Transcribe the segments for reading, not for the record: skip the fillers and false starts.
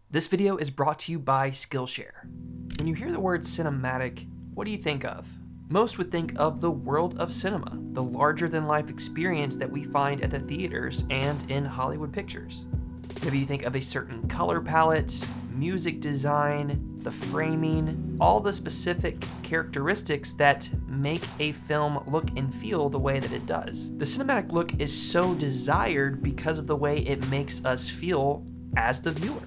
This video is brought to you by Skillshare. When you hear the word cinematic, what do you think of? Most would think of the world of cinema, the larger-than-life experience that we find at the theaters and in Hollywood pictures. Maybe you think of a certain color palette, music design, the framing, all the specific characteristics that make a film look and feel the way that it does. The cinematic look is so desired because of the way it makes us feel as the viewer.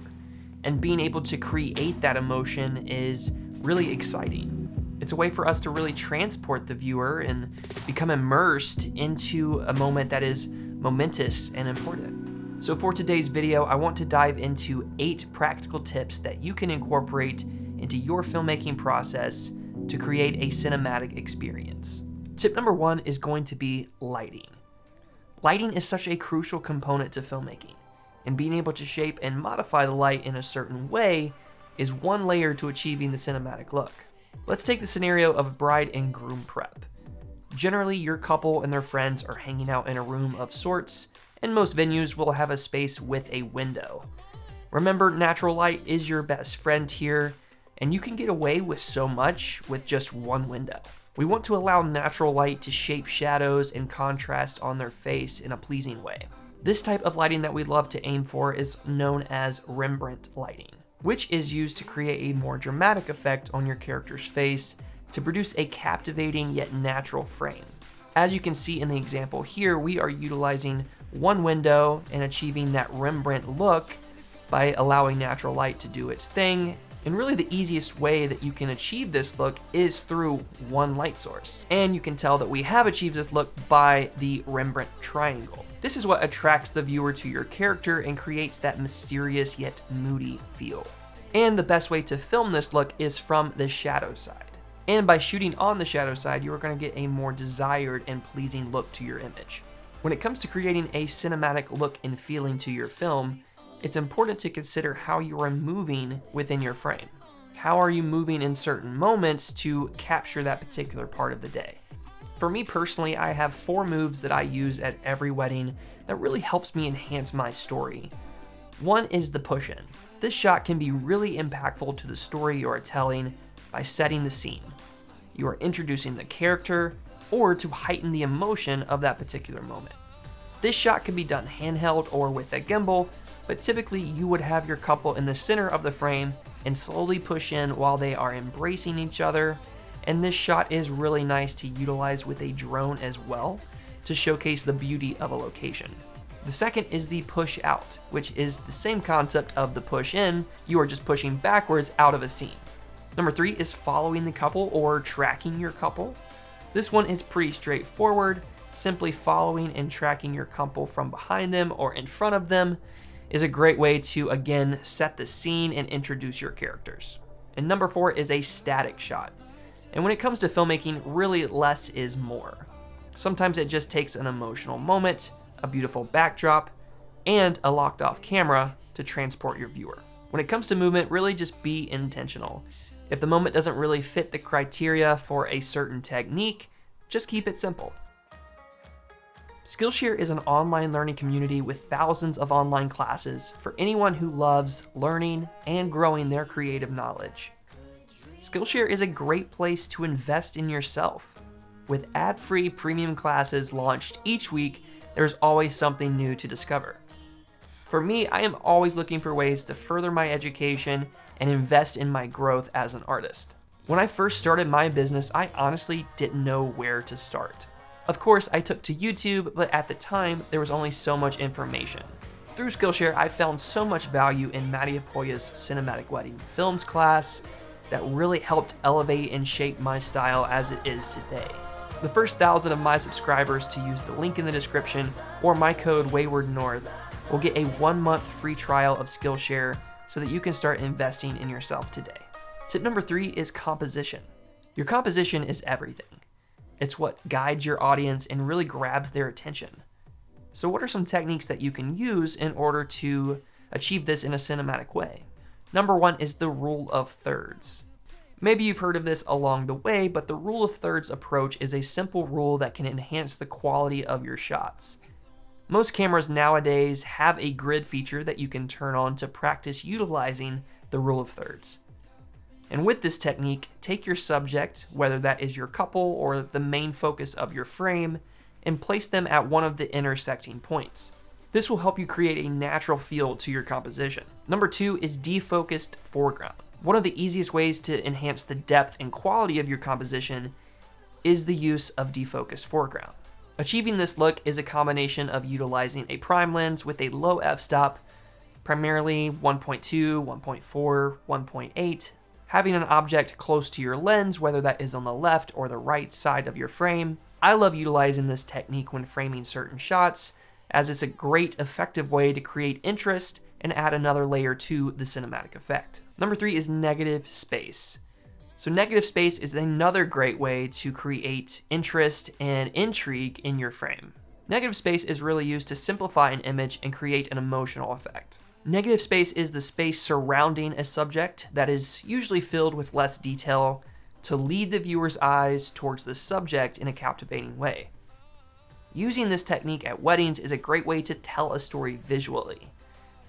And being able to create that emotion is really exciting. It's a way for us to really transport the viewer and become immersed into a moment that is momentous and important. So for today's video, I want to dive into 8 practical tips that you can incorporate into your filmmaking process to create a cinematic experience. Tip number 1 is going to be lighting. Lighting is such a crucial component to filmmaking, and being able to shape and modify the light in a certain way is one layer to achieving the cinematic look. Let's take the scenario of bride and groom prep. Generally, your couple and their friends are hanging out in a room of sorts, and most venues will have a space with a window. Remember, natural light is your best friend here, and you can get away with so much with just one window. We want to allow natural light to shape shadows and contrast on their face in a pleasing way. This type of lighting that we love to aim for is known as Rembrandt lighting, which is used to create a more dramatic effect on your character's face to produce a captivating yet natural frame. As you can see in the example here, we are utilizing one window and achieving that Rembrandt look by allowing natural light to do its thing. And really the easiest way that you can achieve this look is through one light source. And you can tell that we have achieved this look by the Rembrandt triangle. This is what attracts the viewer to your character and creates that mysterious yet moody feel. And the best way to film this look is from the shadow side. And by shooting on the shadow side, you are going to get a more desired and pleasing look to your image. When it comes to creating a cinematic look and feeling to your film, it's important to consider how you are moving within your frame. How are you moving in certain moments to capture that particular part of the day? For me personally, I have 4 moves that I use at every wedding that really helps me enhance my story. One is the push-in. This shot can be really impactful to the story you are telling by setting the scene. You are introducing the character or to heighten the emotion of that particular moment. This shot can be done handheld or with a gimbal, but typically you would have your couple in the center of the frame and slowly push in while they are embracing each other. And this shot is really nice to utilize with a drone as well to showcase the beauty of a location. The second is the push out, which is the same concept of the push in. You are just pushing backwards out of a scene. Number 3 is following the couple or tracking your couple. This one is pretty straightforward. Simply following and tracking your couple from behind them or in front of them is a great way to, again, set the scene and introduce your characters. And number 4 is a static shot. And when it comes to filmmaking, really less is more. Sometimes it just takes an emotional moment, a beautiful backdrop, and a locked off camera to transport your viewer. When it comes to movement, really just be intentional. If the moment doesn't really fit the criteria for a certain technique, just keep it simple. Skillshare is an online learning community with thousands of online classes for anyone who loves learning and growing their creative knowledge. Skillshare is a great place to invest in yourself. With ad-free premium classes launched each week, there's always something new to discover. For me, I am always looking for ways to further my education and invest in my growth as an artist. When I first started my business, I honestly didn't know where to start. Of course, I took to YouTube, but at the time, there was only so much information. Through Skillshare, I found so much value in Maddie Apoya's Cinematic Wedding Films class that really helped elevate and shape my style as it is today. The first 1,000 of my subscribers to use the link in the description or my code WaywardNorth will get a 1-month free trial of Skillshare so that you can start investing in yourself today. Tip number 3 is composition. Your composition is everything. It's what guides your audience and really grabs their attention. So what are some techniques that you can use in order to achieve this in a cinematic way? Number 1 is the rule of thirds. Maybe you've heard of this along the way, but the rule of thirds approach is a simple rule that can enhance the quality of your shots. Most cameras nowadays have a grid feature that you can turn on to practice utilizing the rule of thirds. And with this technique, take your subject, whether that is your couple or the main focus of your frame, and place them at one of the intersecting points. This will help you create a natural feel to your composition. Number 2 is defocused foreground. One of the easiest ways to enhance the depth and quality of your composition is the use of defocused foreground. Achieving this look is a combination of utilizing a prime lens with a low f-stop, primarily 1.2, 1.4, 1.8, having an object close to your lens, whether that is on the left or the right side of your frame. I love utilizing this technique when framing certain shots, as it's a great effective way to create interest and add another layer to the cinematic effect. Number 3 is negative space. So negative space is another great way to create interest and intrigue in your frame. Negative space is really used to simplify an image and create an emotional effect. Negative space is the space surrounding a subject that is usually filled with less detail to lead the viewer's eyes towards the subject in a captivating way. Using this technique at weddings is a great way to tell a story visually.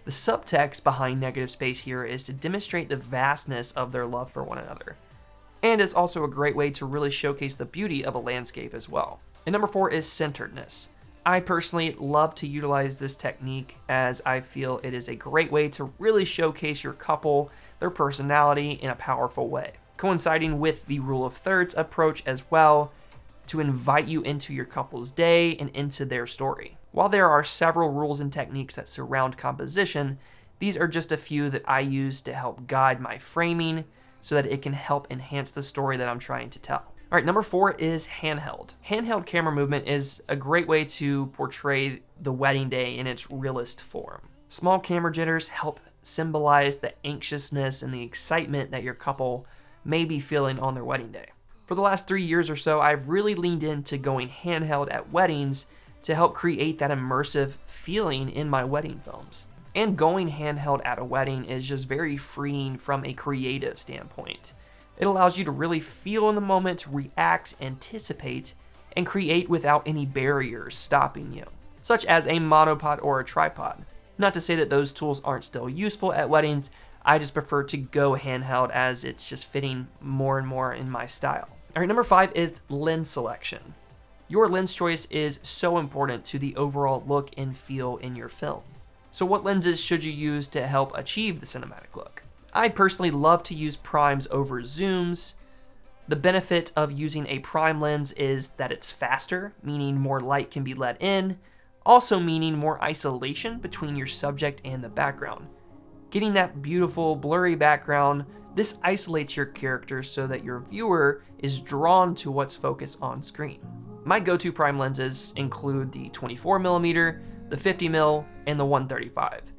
The subtext behind negative space here is to demonstrate the vastness of their love for one another. And it's also a great way to really showcase the beauty of a landscape as well. And number 4 is centeredness. I personally love to utilize this technique as I feel it is a great way to really showcase your couple, their personality in a powerful way. Coinciding with the rule of thirds approach as well, to invite you into your couple's day and into their story. While there are several rules and techniques that surround composition, these are just a few that I use to help guide my framing so that it can help enhance the story that I'm trying to tell. All right, number 4 is handheld. Handheld camera movement is a great way to portray the wedding day in its realist form. Small camera jitters help symbolize the anxiousness and the excitement that your couple may be feeling on their wedding day. For the last 3 years or so, I've really leaned into going handheld at weddings to help create that immersive feeling in my wedding films. And going handheld at a wedding is just very freeing from a creative standpoint. It allows you to really feel in the moment, react, anticipate, and create without any barriers stopping you, such as a monopod or a tripod. Not to say that those tools aren't still useful at weddings, I just prefer to go handheld as it's just fitting more and more in my style. All right, number 5 is lens selection. Your lens choice is so important to the overall look and feel in your film. So what lenses should you use to help achieve the cinematic look? I personally love to use primes over zooms. The benefit of using a prime lens is that it's faster, meaning more light can be let in, also meaning more isolation between your subject and the background. Getting that beautiful blurry background, this isolates your character so that your viewer is drawn to what's focused on screen. My go-to prime lenses include the 24mm, the 50mm, and the 135.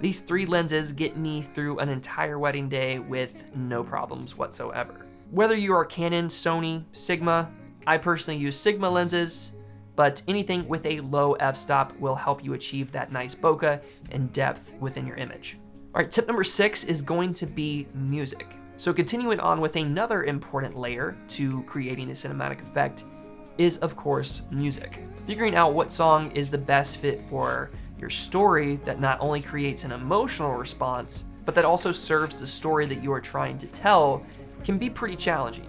These 3 lenses get me through an entire wedding day with no problems whatsoever. Whether you are Canon, Sony, Sigma, I personally use Sigma lenses, but anything with a low f-stop will help you achieve that nice bokeh and depth within your image. All right, tip number 6 is going to be music. So continuing on with another important layer to creating a cinematic effect is, of course, music. Figuring out what song is the best fit for your story that not only creates an emotional response, but that also serves the story that you are trying to tell can be pretty challenging.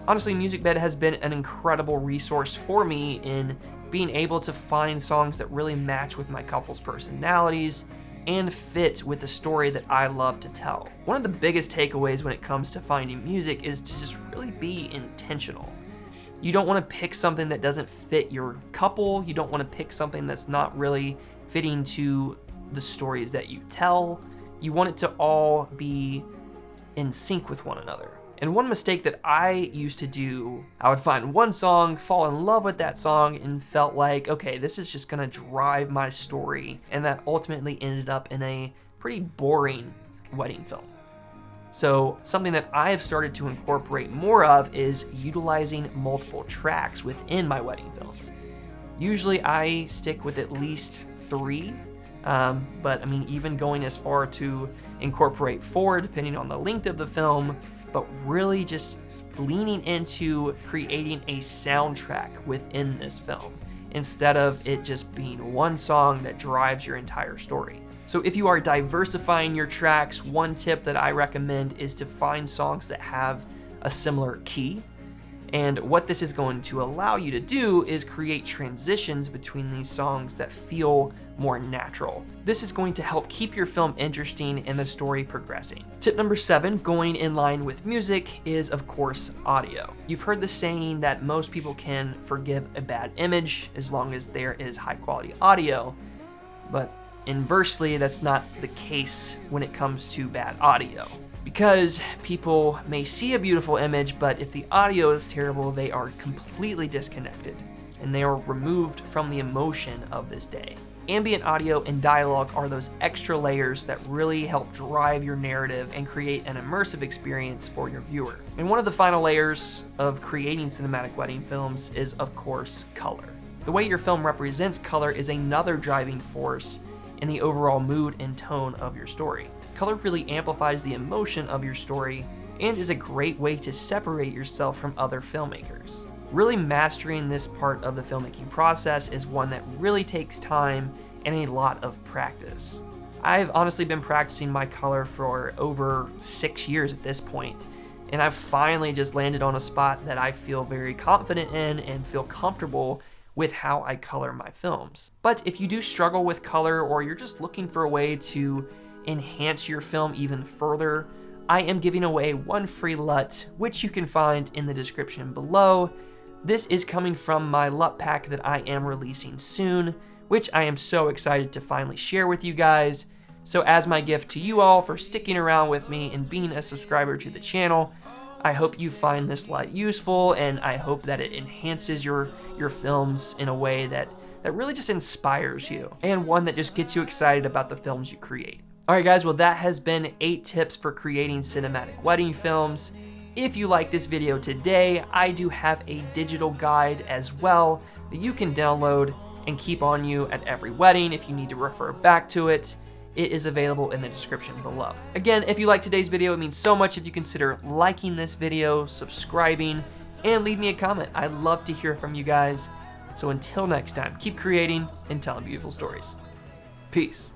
Honestly, MusicBed has been an incredible resource for me in being able to find songs that really match with my couple's personalities and fit with the story that I love to tell. One of the biggest takeaways when it comes to finding music is to just really be intentional. You don't want to pick something that doesn't fit your couple. You don't want to pick something that's not really fitting to the stories that you tell. You want it to all be in sync with one another. And one mistake that I used to do, I would find one song, fall in love with that song, and felt like, okay, this is just gonna drive my story. And that ultimately ended up in a pretty boring wedding film. So something that I have started to incorporate more of is utilizing multiple tracks within my wedding films. Usually I stick with at least 3, but I mean, even going as far to incorporate 4, depending on the length of the film, but really just leaning into creating a soundtrack within this film instead of it just being one song that drives your entire story. So if you are diversifying your tracks, one tip that I recommend is to find songs that have a similar key. And what this is going to allow you to do is create transitions between these songs that feel more natural. This is going to help keep your film interesting and the story progressing. Tip number 7, going in line with music, is of course audio. You've heard the saying that most people can forgive a bad image as long as there is high quality audio, but inversely, that's not the case when it comes to bad audio. Because people may see a beautiful image, but if the audio is terrible, they are completely disconnected and they are removed from the emotion of this day. Ambient audio and dialogue are those extra layers that really help drive your narrative and create an immersive experience for your viewer. And one of the final layers of creating cinematic wedding films is, of course, color. The way your film represents color is another driving force in the overall mood and tone of your story. Color really amplifies the emotion of your story and is a great way to separate yourself from other filmmakers. Really mastering this part of the filmmaking process is one that really takes time and a lot of practice. I've honestly been practicing my color for over 6 years at this point, and I've finally just landed on a spot that I feel very confident in and feel comfortable with how I color my films. But if you do struggle with color, or you're just looking for a way to enhance your film even further, I am giving away one free LUT, which you can find in the description below. This is coming from my LUT pack that I am releasing soon, which I am so excited to finally share with you guys. So as my gift to you all for sticking around with me and being a subscriber to the channel, I hope you find this LUT useful, and I hope that it enhances your films in a way that really just inspires you, and one that just gets you excited about the films you create. Alright guys, well that has been 8 tips for creating cinematic wedding films. If you like this video today, I do have a digital guide as well that you can download and keep on you at every wedding if you need to refer back to it. It is available in the description below. Again, if you like today's video, it means so much if you consider liking this video, subscribing, and leave me a comment. I love to hear from you guys. So until next time, keep creating and telling beautiful stories. Peace.